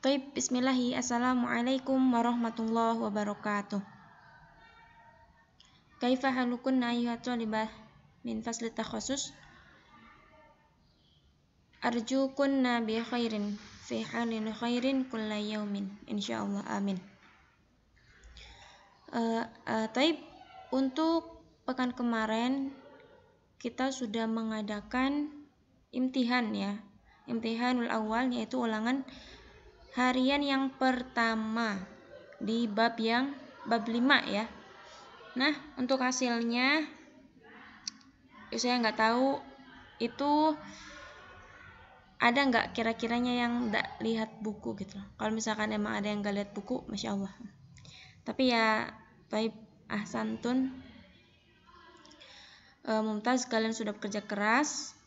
Taib, bismillahi, assalamualaikum warahmatullahi wabarakatuh. Kaifa halukunna ayuha talibah min fasli takhasus? Arjukunna bi khairin fi halin khairin kulla yaumin insyaallah, amin. Taib, untuk pekan kemarin kita sudah mengadakan imtihan ya. Imtihanul awal, yaitu ulangan harian yang pertama di bab 5 ya. Nah, untuk hasilnya saya nggak tahu itu ada nggak kira-kiranya yang nggak lihat buku gitu. Kalau misalkan emang ada yang nggak lihat buku, masya Allah. Tapi ya, baik, ahsantun, mumtaz, kalian sudah bekerja keras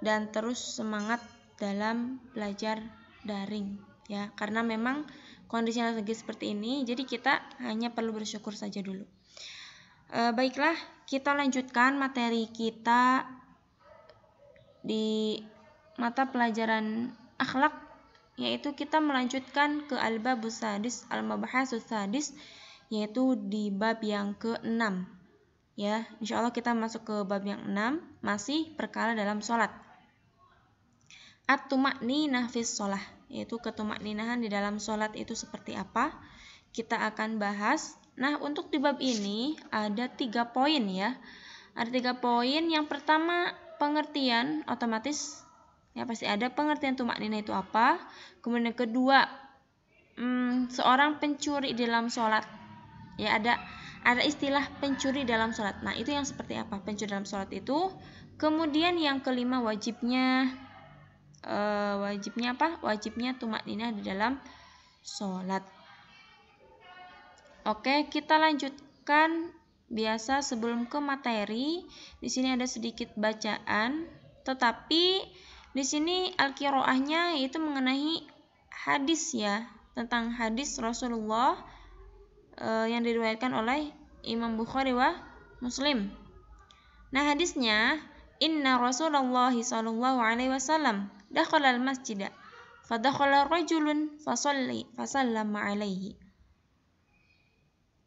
dan terus semangat dalam belajar daring ya, karena memang kondisinya lagi seperti ini, jadi kita hanya perlu bersyukur saja dulu. Baiklah, kita lanjutkan materi kita di mata pelajaran akhlak, yaitu kita melanjutkan ke al-babus sadis, al-mabahasus sadis, yaitu di bab yang ke-6 ya. Insyaallah kita masuk ke bab yang 6, masih perkara dalam sholat. At-tumakninah fis sholah, yaitu ketumakninahan di dalam sholat itu seperti apa, kita akan bahas. Nah, untuk di bab ini ada 3 poin ya. Ada 3 poin. Yang pertama, pengertian, otomatis ya pasti ada pengertian tumakninah itu apa. Kemudian yang kedua, seorang pencuri dalam sholat. Ya, ada istilah pencuri dalam sholat. Nah, itu yang seperti apa pencuri dalam sholat itu. Kemudian yang kelima, wajibnya apa? Wajibnya tumakninah di dalam sholat. Oke, kita lanjutkan. Biasa sebelum ke materi, di sini ada sedikit bacaan, tetapi di sini al-qiraahnya yaitu mengenai hadis ya, tentang hadis Rasulullah yang diriwayatkan oleh Imam Bukhari wa Muslim. Nah, hadisnya, inna Rasulullah sallallahu alaihi wasallam dakhala al-masjid fadakhala rajulun fasallama alaihi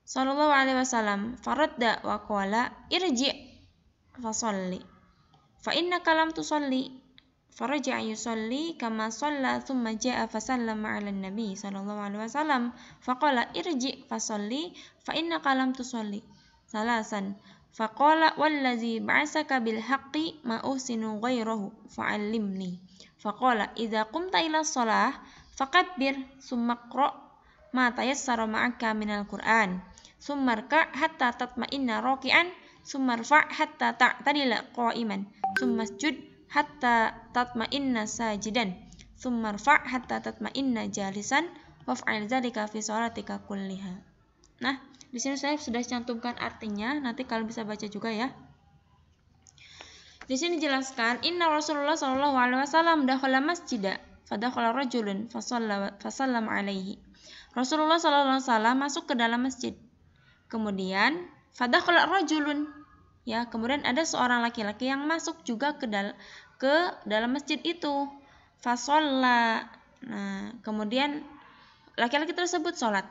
sallallahu alaihi wasallam faradda wa qala irji' fasalli fa innaka lam tusalli faraja'a yusalli kama shalla thumma ja'a fasallama 'ala an-nabi sallallahu alaihi wasallam faqala irji' fasalli fa innaka lam tusalli salasan faqala wallazi ba'asaka bil haqqi ma uhsinu ghairahu fa'allimni faqala idza qumta ila shalah fakabbir summa qra' ma tayassara ma'aka minal qur'an summa rka' hatta tatma'inna raki'an summa rfa' hatta ta'tadila qa'iman summa sujud hatta tatma'inna sajidan summa rfa' hatta tatma'inna jalisan waf'al dzalika fi shalatika kulliha. Nah, di sini saya sudah cantumkan artinya, nanti kalian bisa baca juga ya. Di sini dijelaskan, inna Rasulullah sallallahu alaihi wasallam dakhala masjida fadakhala rajulun fasallama alaihi. Rasulullah sallallahu alaihi wasallam masuk ke dalam masjid. Kemudian fadakhala rajulun, ya, kemudian ada seorang laki-laki yang masuk juga ke dalam masjid itu. Fasalla. Nah, kemudian laki-laki tersebut sholat.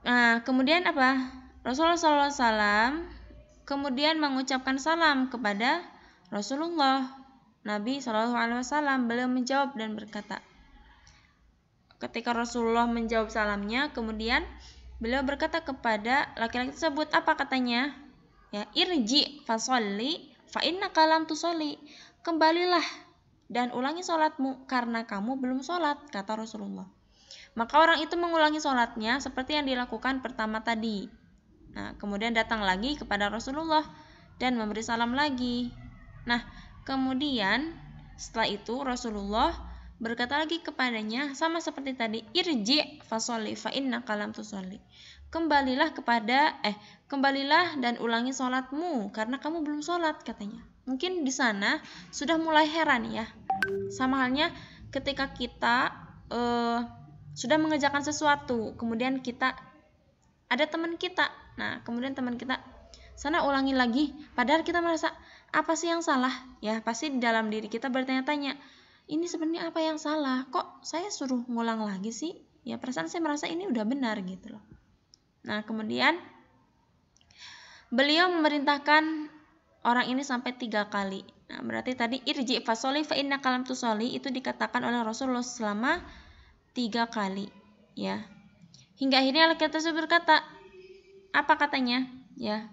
Nah, kemudian apa? Rasulullah SAW kemudian mengucapkan salam kepada Rasulullah. Nabi SAW, beliau menjawab dan berkata, ketika Rasulullah menjawab salamnya, kemudian beliau berkata kepada laki-laki tersebut, apa katanya? Ya, irji fasolli fa innaka lam tusolli. Kembalilah dan ulangi sholatmu karena kamu belum sholat, kata Rasulullah. Maka orang itu mengulangi sholatnya seperti yang dilakukan pertama tadi. Nah, kemudian datang lagi kepada Rasulullah dan memberi salam lagi. Nah, kemudian setelah itu Rasulullah berkata lagi kepadanya sama seperti tadi, irji fasolli fa innaka lam tusolli. Kembalilah dan ulangi sholatmu karena kamu belum sholat, katanya. Mungkin di sana sudah mulai heran ya. Sama halnya ketika kita sudah mengerjakan sesuatu, kemudian kita ada teman kita. Nah, kemudian teman kita sana ulangi lagi, padahal kita merasa apa sih yang salah? Ya, pasti di dalam diri kita bertanya-tanya, ini sebenarnya apa yang salah? Kok saya suruh ngulang lagi sih? Ya perasaan saya merasa ini udah benar gitu loh. Nah kemudian beliau memerintahkan orang ini sampai 3 kali. Nah berarti tadi irji fasoli fa inna kalam tusoli itu dikatakan oleh Rasulullah selama 3 kali. Ya. Hingga akhirnya laki-laki tersebut berkata, apa katanya? Ya.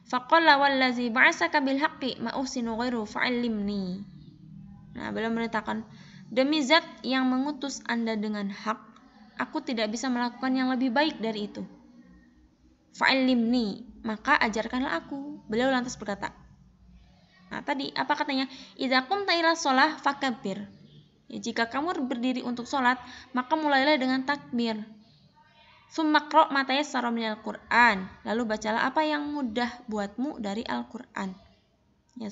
Faqala wallazi ba'asaka bil haqqi ma uhsinu ghairu fa'allimni. Nah, beliau menyatakan, demi zat yang mengutus Anda dengan hak, aku tidak bisa melakukan yang lebih baik dari itu. Fa'allimni, maka ajarkanlah aku. Beliau lantas berkata. Nah, tadi apa katanya? Idza qumta ila shalah fakabbir. Ya, jika kamu berdiri untuk sholat, maka mulailah dengan takbir. Tsumma qra' ma tayassara minal Qur'an. Lalu bacalah apa yang mudah buatmu dari Al-Qur'an. Ya.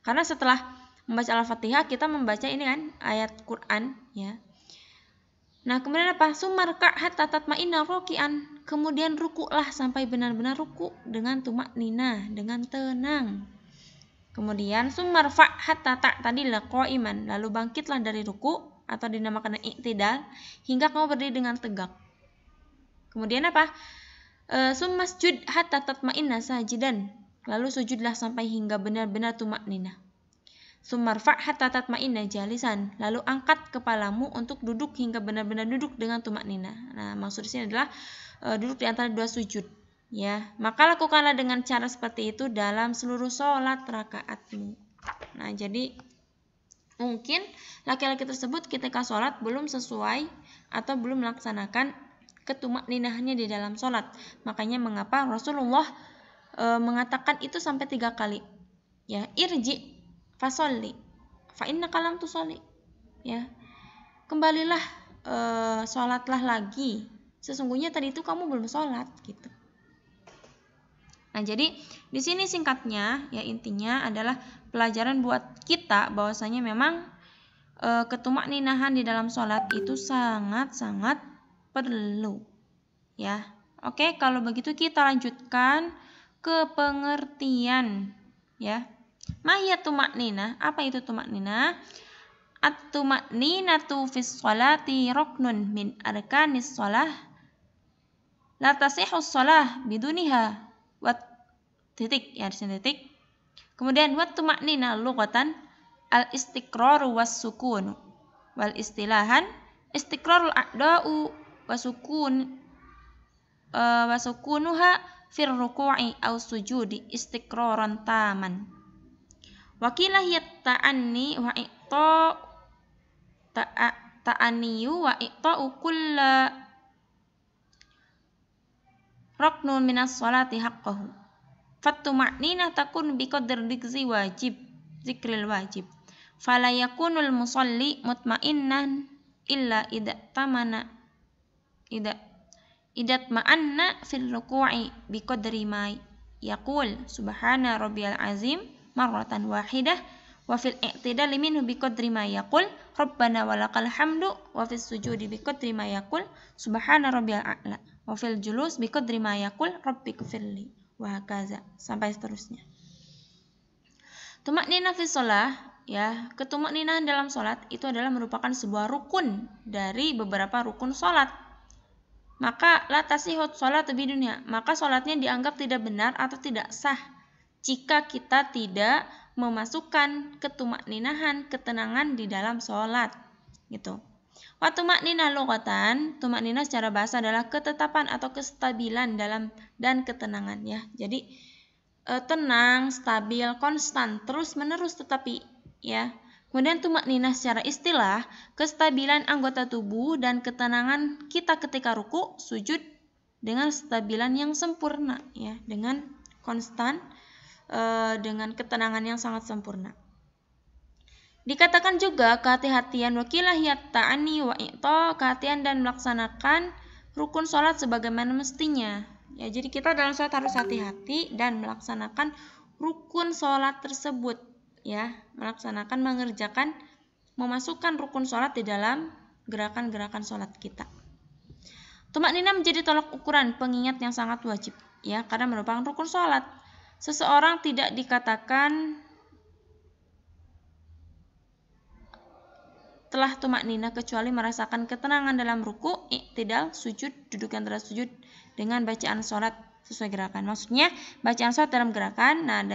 Karena setelah membaca Al-Fatihah kita membaca ini kan ayat Quran ya. Nah, kemudian apa? Sumarka hatta tatma'inna raki'an. Kemudian rukuklah sampai benar-benar ruku dengan tumakninah, dengan tenang. Kemudian sumarfa hatta ta'tadila qa'iman. Lalu bangkitlah dari ruku atau dinamakan i'tidal hingga kamu berdiri dengan tegak. Kemudian apa? Summasjud hatta tatma'inna sajidan. Lalu sujudlah sampai hingga benar-benar tumakninah. Sumarfa' hatta tatma'inna jalisan. Lalu angkat kepalamu untuk duduk hingga benar-benar duduk dengan tumakninah. Nah, maksud di sini adalah duduk di antara 2 sujud. Ya, maka lakukanlah dengan cara seperti itu dalam seluruh sholat rakaatmu. Nah, jadi mungkin laki-laki tersebut ketika sholat belum sesuai atau belum melaksanakan ketumakninahannya di dalam sholat. Makanya mengapa Rasulullah mengatakan itu sampai 3 kali. Ya, irji fasolli fa inna kalam tusolli. Ya, kembalilah sholatlah lagi. Sesungguhnya tadi itu kamu belum sholat gitu. Nah, jadi di sini singkatnya ya intinya adalah pelajaran buat kita bahwasanya memang ketumakninahan di dalam sholat itu sangat-sangat perlu. Ya. Oke, kalau begitu kita lanjutkan ke pengertian ya. Mahiyat tumakninah, apa itu tumakninah? At-tumakninatu fis sholati ruknun min arkanis sholah. La tasihhu sholah biduniha. Wat titik ya di sini titik. Kemudian wat tumakninah lughatan al-istiqraru was sukun. Wal istilahan istiqrarul a'da'u wasukunuha fir ruku'i aw sujudi istiqraran taman. Wakilah ta'anni wa i'ta ta'aniyu wa i'ta'u kulla ruknun minas sholati haqqahu. Fattuma'ninah takun biqadri zikril wajib. Fala yakunul musalli mutma'innan illa idat ma'anna fil ruku'i biqadri ma yaqul subhana rabbiyal azim marratan wahidah wa fil i'tidal minhu biqadri ma yaqul rabbana walakal hamdu wa fis sujudi biqadri ma yaqul subhana rabbiyal a'la wa fil julus biqadri ma yaqul rabbighfirli wa hakaza sampai seterusnya. Tumakninah fi shalah ya, ketumakninahan dalam salat itu adalah merupakan sebuah rukun dari beberapa rukun salat. Maka la tasihut salat bidunya, maka salatnya dianggap tidak benar atau tidak sah jika kita tidak memasukkan ketumakninahan, ketenangan di dalam salat gitu. Wa tumakninah lughatan, tumakninah secara bahasa adalah ketetapan atau kestabilan dalam dan ketenangan ya. Jadi tenang, stabil, konstan, terus-menerus tetapi ya. Kemudian tumakninah secara istilah, kestabilan anggota tubuh dan ketenangan kita ketika ruku, sujud dengan stabilan yang sempurna ya, dengan konstan, dengan ketenangan yang sangat sempurna. Dikatakan juga kehati-hatian wakilah ta'ani wa i'ta, kehatian dan melaksanakan rukun sholat sebagaimana mestinya. Ya, jadi kita dalam sholat harus hati-hati dan melaksanakan rukun sholat tersebut. Ya, melaksanakan, mengerjakan, memasukkan rukun sholat di dalam gerakan-gerakan sholat kita. Tumakninah menjadi tolak ukuran pengingat yang sangat wajib, ya, karena merupakan rukun sholat. Seseorang tidak dikatakan setelah tumakninah kecuali merasakan ketenangan dalam ruku, i'tidal, sujud, duduk antara sujud dengan bacaan sholat sesuai gerakan. Maksudnya bacaan sholat dalam gerakan, nah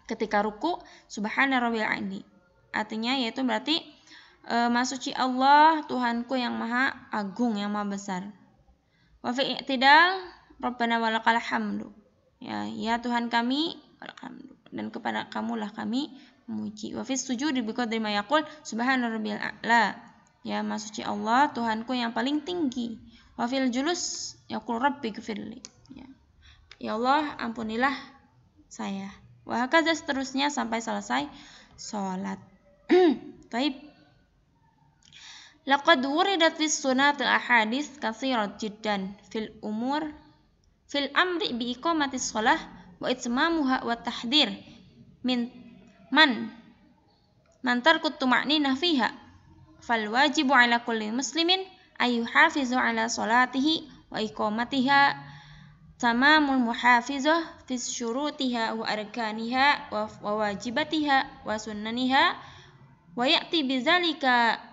ketika ruku subhana rabbiyal a'la. Artinya yaitu berarti Maha suci Allah Tuhanku yang maha agung, yang maha besar. Wa fi i'tidal rabbana walakal hamdu. Ya Tuhan kami, walhamdu, dan kepada kamulah kami memuji. Wa fis sujudi biqadri ma yaqul subhana rabbiyal a'la. Ya maha suci Allah Tuhanku yang paling tinggi. Wa fil julus yaqul rabbi gfirli. Ya Allah ampunilah saya. Wa hakaza seterusnya sampai selesai salat. Baik. Laqad wuridat fis sunnati ahadits katsirat jiddan fil amri bi iqamatis shalah wa itmamuha wa tahdhir min man tarkut tuma'ninah fiha. Fal wajibu ala kulli muslimin ay yuhafizu ala salatihi wa iqamatiha tamamul muhafizah fi syurutiha wa arkaniha wa wajibatiha wa sunnaniha wa ya'ti bizalika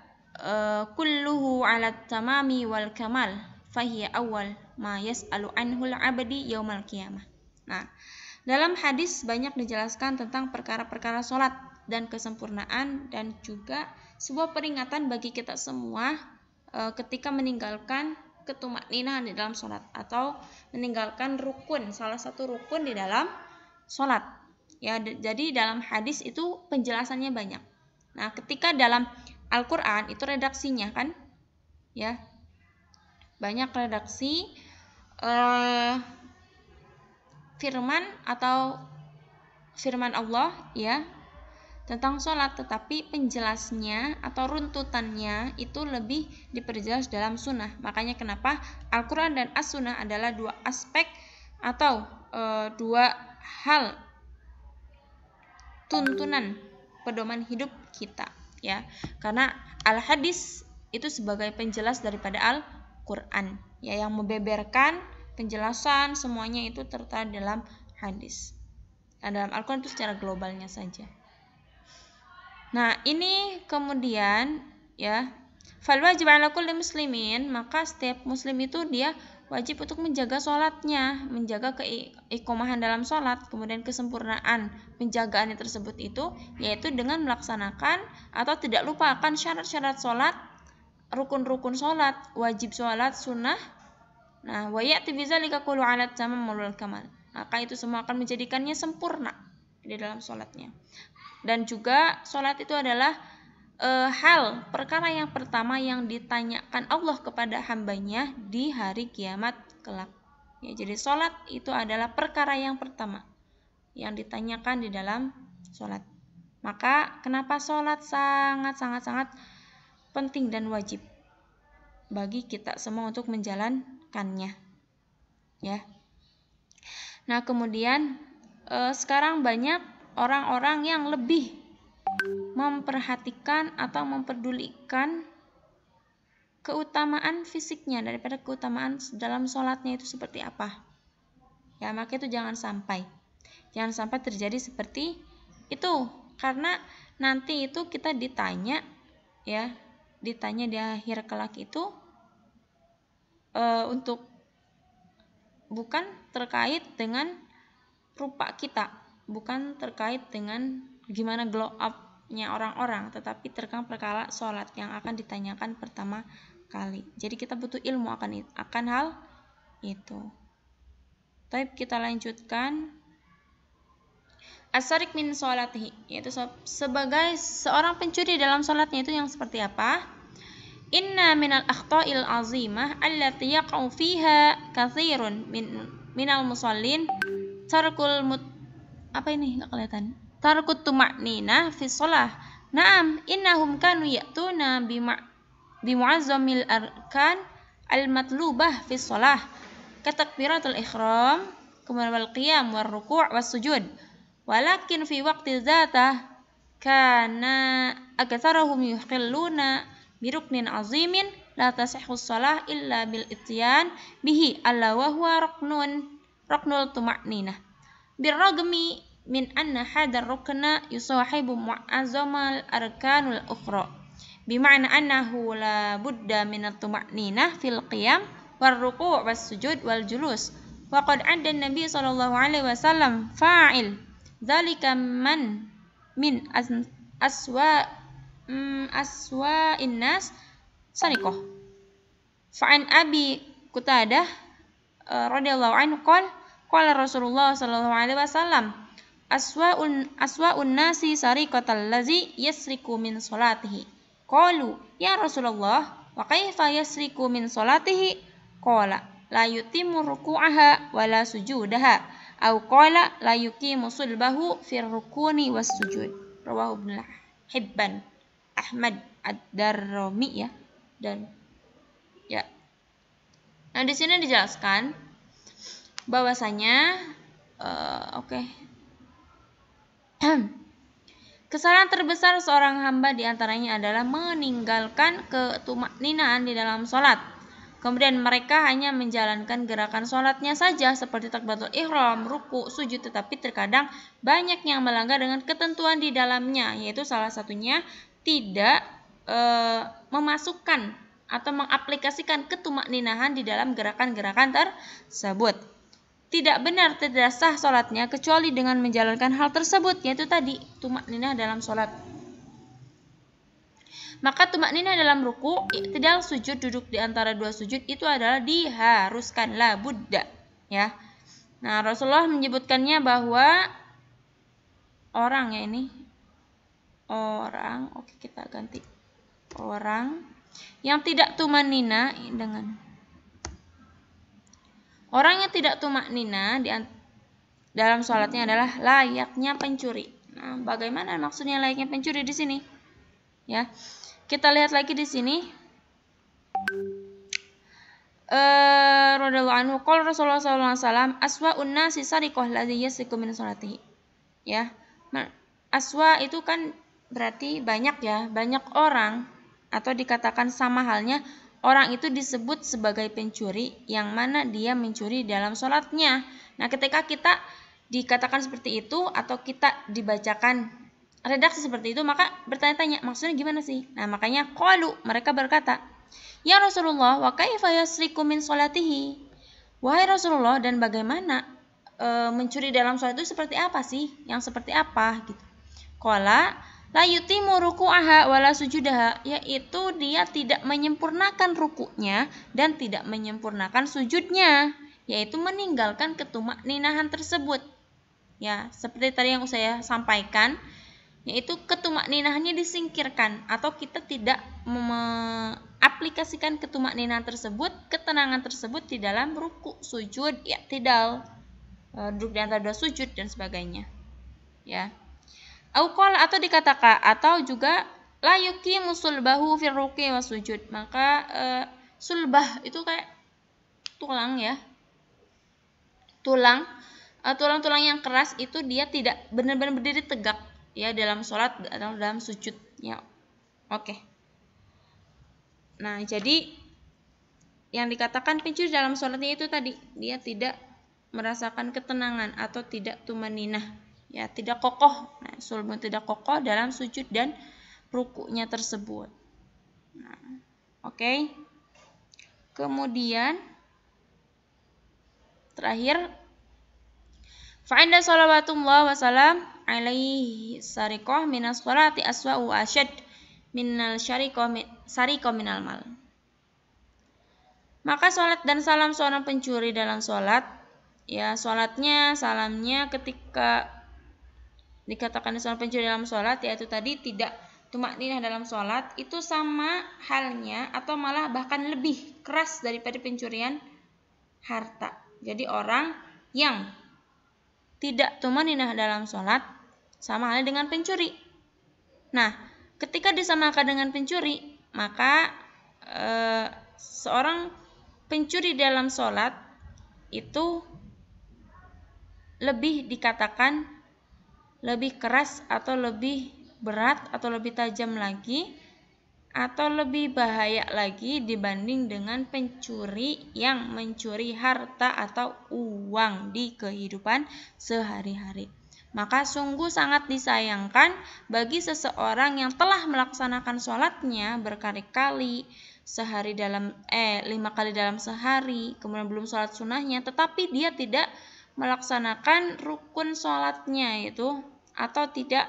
kulluhu ala tamami wal kamal fahiya awal ma yas'alu anhul abdi yaumal qiyamah. Nah, dalam hadis banyak dijelaskan tentang perkara-perkara sholat dan kesempurnaan, dan juga sebuah peringatan bagi kita semua ketika meninggalkan ketumakninah di dalam sholat atau meninggalkan rukun, salah satu rukun di dalam sholat. Ya, jadi dalam hadis itu penjelasannya banyak. Nah, ketika dalam Al-Quran itu redaksinya kan, ya banyak redaksi firman Allah ya tentang sholat, tetapi penjelasnya atau runtutannya itu lebih diperjelas dalam sunnah. Makanya kenapa Al-Quran dan As-Sunnah adalah dua aspek atau dua hal tuntunan pedoman hidup kita, ya, karena al-hadis itu sebagai penjelas daripada Al-Quran, ya, yang membeberkan penjelasan semuanya itu tertera dalam hadis. Dan dalam Al-Quran itu secara globalnya saja. Nah, ini kemudian ya, fal wajib ala kulli muslimin, maka setiap muslim itu dia wajib untuk menjaga sholatnya, menjaga keiqomahan dalam sholat, kemudian kesempurnaan penjagaannya tersebut itu yaitu dengan melaksanakan atau tidak lupa akan syarat-syarat sholat, rukun-rukun sholat, wajib sholat, sunnah. Nah, wa ya'ti bidzalika kullu ala tamam wal kamal. Maka itu semua akan menjadikannya sempurna di dalam sholatnya. Dan juga sholat itu adalah perkara yang pertama yang ditanyakan Allah kepada hambanya di hari kiamat kelak. Ya, jadi sholat itu adalah perkara yang pertama yang ditanyakan di dalam sholat. Maka kenapa sholat sangat penting dan wajib bagi kita semua untuk menjalankannya. Ya. Nah, kemudian sekarang banyak orang-orang yang lebih memperhatikan atau memperdulikan keutamaan fisiknya daripada keutamaan dalam sholatnya itu seperti apa. Ya, maka itu jangan sampai terjadi seperti itu, karena nanti itu kita ditanya di akhir kelak itu untuk bukan terkait dengan rupa kita, bukan terkait dengan gimana glow up-nya orang-orang, tetapi terkait perkara sholat yang akan ditanyakan pertama kali. Jadi kita butuh ilmu akan hal itu. Baik, kita lanjutkan. As-sariq min sholatihi, yaitu sebagai seorang pencuri dalam sholatnya itu yang seperti apa? Inna minal akhta'il azimah allati yaqa'u fiha katsirun minal musallin tarkul tarkut tuma'ninah fi shalah. Na'am, innahum kanu ya'tuna bimu'azzamil arkan al-matlubah fi shalah katakbiratul ihram, kemudian wal qiyam war ruku' was sujud. Walakin fi waqti dzatah kana aktsaruhum yukhilluna biruknin azimin la tasihhu shalah illa bil ityan bihi alla wa huwa ruknul tuma'ninah. Birragmi min anna hadar rukna yusahibu mu'azzamal arkanul ukhra bima'na annahu la budda min at-tuma'ninah fil qiyam war ruku' was sujud wal julus wa qad 'adda an-nabi sallallahu alaihi wasallam fa'il dzalika man min aswa'in nas sariqah fa'an abi Qutadah radhiyallahu anhu qala Rasulullah sallallahu alaihi wasallam aswa'un nasi sariqatal ladzi yasriqu min salatihi qalu ya Rasulullah wa kaifa yasriqu min salatihi qala la yutimmu ruku'aha wa la sujudaha aw qala la yuqimu sulbahu fir rukuni was sujud rawahu Ibnu Hibban Ahmad ad-Darrami ya dan ya. Nah, di sini dijelaskan bahwasanya kesalahan terbesar seorang hamba diantaranya adalah meninggalkan ketumakninaan di dalam sholat. Kemudian mereka hanya menjalankan gerakan sholatnya saja seperti takbiratul ihram, ruku, sujud, tetapi terkadang banyak yang melanggar dengan ketentuan di dalamnya, yaitu salah satunya tidak memasukkan atau mengaplikasikan ketumakninahan di dalam gerakan-gerakan tersebut. Tidak benar, tidak sah sholatnya kecuali dengan menjalankan hal tersebut, yaitu tadi tumakninah dalam sholat. Maka tumakninah dalam ruku, i'tidal sujud, duduk di antara dua sujud itu adalah diharuskan, la budda, ya. Nah, Rasulullah menyebutkannya bahwa orang kita ganti orang yang tidak tumakninah orang yang tidak tumakninah dalam sholatnya adalah layaknya pencuri. Nah, bagaimana maksudnya layaknya pencuri di sini? Ya, kita lihat lagi di sini. Radhiyallahu anhu qala Rasulullah sallallahu alaihi wasallam aswa'un nasi sariqah ladzi yasriqu min sholatihi. Ya. Aswa itu kan berarti banyak ya, banyak orang atau dikatakan sama halnya orang itu disebut sebagai pencuri yang mana dia mencuri dalam sholatnya. Nah, ketika kita dikatakan seperti itu atau kita dibacakan redaksi seperti itu, maka bertanya-tanya maksudnya gimana sih? Nah, makanya qalu, mereka berkata, ya Rasulullah, wa kaifa yasriqu min sholatihi? Wahai Rasulullah, dan bagaimana mencuri dalam sholat itu seperti apa sih? Yang seperti apa gitu. Qala la yutimu ruku'aha wala sujudaha, yaitu dia tidak menyempurnakan ruku'nya dan tidak menyempurnakan sujudnya, yaitu meninggalkan ketumakninahan tersebut. Ya, seperti tadi yang saya sampaikan, yaitu ketumakninahannya disingkirkan atau kita tidak mengaplikasikan ketumakninahan tersebut, ketenangan tersebut di dalam ruku', sujud, i'tidal, duduk di antara dua sujud dan sebagainya. Ya. Atau dikatakan atau juga la yuqimu sulbahu fir ruki' was sujud. Maka sulbah itu kayak tulang ya. Tulang-tulang yang keras itu dia tidak benar-benar berdiri tegak ya dalam sholat atau dalam sujud ya. Oke. Nah, jadi yang dikatakan pencuri dalam sholatnya itu tadi dia tidak merasakan ketenangan atau tidak tumaninah. Ya, tidak kokoh. Nah, sulbun tidak kokoh dalam sujud dan rukunya tersebut. Nah, oke. Kemudian terakhir fa'inda salawatullah wa salam alaihi sariqah minas sholati aswa'u asyad minal sariqah minal mal. Maka sholat dan salam seorang pencuri dalam sholat, ya sholatnya, salamnya ketika dikatakan seorang pencuri dalam sholat, yaitu tadi tidak tumakninah dalam sholat, itu sama halnya atau malah bahkan lebih keras daripada pencurian harta. Jadi orang yang tidak tumakninah dalam sholat sama halnya dengan pencuri. Nah, ketika disamakan dengan pencuri, maka seorang pencuri dalam sholat itu lebih dikatakan lebih keras atau lebih berat atau lebih tajam lagi atau lebih bahaya lagi dibanding dengan pencuri yang mencuri harta atau uang di kehidupan sehari-hari. Maka sungguh sangat disayangkan bagi seseorang yang telah melaksanakan sholatnya berkali-kali, 5 kali dalam sehari, kemudian belum sholat sunnahnya, tetapi dia tidak melaksanakan rukun sholatnya itu, atau tidak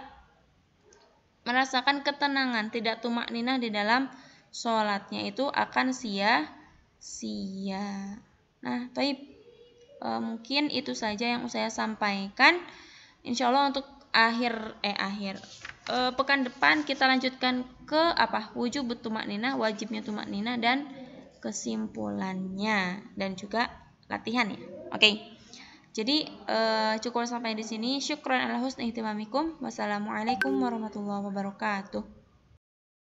merasakan ketenangan, tidak tumakninah di dalam sholatnya, itu akan sia-sia. Nah, mungkin itu saja yang saya sampaikan. Insya Allah untuk pekan depan kita lanjutkan ke wujub tumakninah, wajibnya tumakninah, dan kesimpulannya, dan juga latihan ya. Oke. Jadi cukup sampai di sini. Syukran ala husni ihtimamikum. Wassalamualaikum warahmatullahi wabarakatuh.